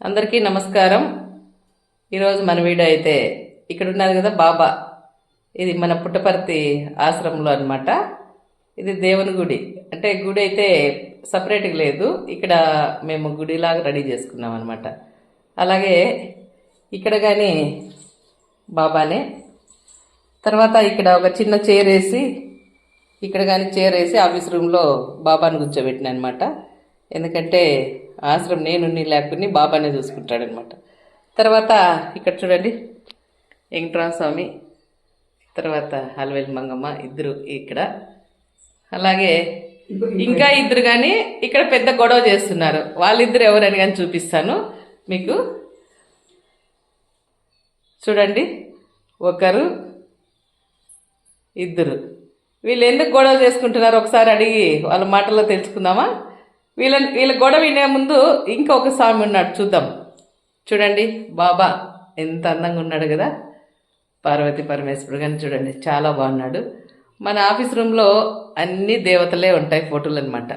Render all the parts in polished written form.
అందరికీ నమస్కారం. ఈరోజు మన వీడియో అయితే ఇక్కడ ఉన్నారు కదా బాబా, ఇది మన పుట్టపర్తి ఆశ్రమంలో అన్నమాట. ఇది దేవుని గుడి, అంటే గుడి అయితే సపరేట్గా లేదు, ఇక్కడ మేము గుడిలాగా రెడీ చేసుకున్నాం అనమాట. అలాగే ఇక్కడ కానీ బాబానే. తర్వాత ఇక్కడ ఒక చిన్న చైర్ వేసి, ఇక్కడ కానీ చైర్ వేసి ఆఫీస్ రూమ్లో బాబాను కూర్చోబెట్టిన అనమాట. ఎందుకంటే ఆశ్రమం నేను లేకుని బాబానే చూసుకుంటాడనమాట. తర్వాత ఇక్కడ చూడండి, వెంకటరామ స్వామి, తర్వాత అలవేలి మంగమ్మ ఇద్దరు ఇక్కడ. అలాగే ఇంకా ఇద్దరు కానీ ఇక్కడ పెద్ద గొడవ చేస్తున్నారు. వాళ్ళిద్దరు ఎవరని కానీ చూపిస్తాను మీకు. చూడండి, ఒకరు ఇద్దరు. వీళ్ళు ఎందుకు గొడవ చేసుకుంటున్నారు ఒకసారి అడిగి వాళ్ళ మాటల్లో తెలుసుకుందామా? వీళ్ళ గొడవ వినే ముందు ఇంకొక స్వామి ఉన్నాడు, చూద్దాం. చూడండి, బాబా ఎంత అందంగా ఉన్నాడు కదా, పార్వతీ పరమేశ్వరుడు కానీ చూడండి చాలా బాగున్నాడు. మన ఆఫీస్ రూమ్లో అన్ని దేవతలే ఉంటాయి, ఫోటోలు అనమాట.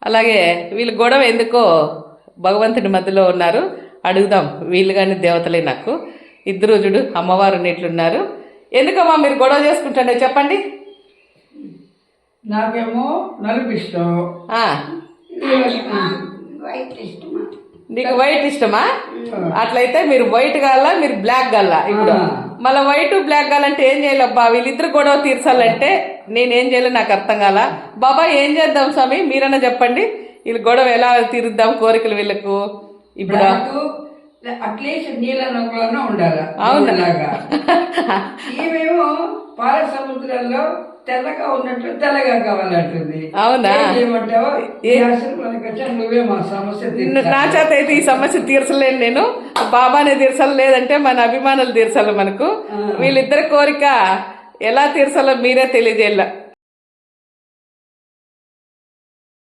అలాగే వీళ్ళ గొడవ ఎందుకో భగవంతుడి మధ్యలో ఉన్నారు, అడుగుదాం. వీళ్ళు కానీ దేవతలే నాకు. ఇద్దరు చూడు అమ్మవారు ఉన్నట్లున్నారు. ఎందుకమ్మా మీరు గొడవ చేసుకుంటుండే చెప్పండి. నాకేమో నలుపు ఇష్టం, నీకు వైట్ ఇష్టమా? అట్లయితే మీరు వైట్ కావాలా, మీరు బ్లాక్ కావాలా? ఇప్పుడు మళ్ళీ వైట్ బ్లాక్ కావాలంటే ఏం చేయాలబ్బా? వీళ్ళిద్దరు గొడవ తీర్చాలంటే నేనేం చేయాలో నాకు అర్థం కాల. బాబా ఏం చేద్దాం స్వామి, మీరన్నా చెప్పండి. వీళ్ళ గొడవ ఎలా తీరుద్దాం, కోరికలు వీళ్ళకు ఇప్పుడు అట్లీస్ట్ నీళ్ళ నొక్కలన్నా ఉండాలి. అవునలాగా ఏమేమో పాల సముద్రంలో తెల్లగా ఉన్నట్టు తెల్లగా కావాలంటుంది. అవునా? ఏమంటావు? నువ్వే మా సమస్య నా చేత అయితే ఈ సమస్య తీర్చలేను నేను, బాబానే తీర్చాలి, లేదంటే మన అభిమానులు తీర్చాలి మనకు. వీళ్ళిద్దరి కోరిక ఎలా తీర్చాలో మీరే తెలియజేయాల.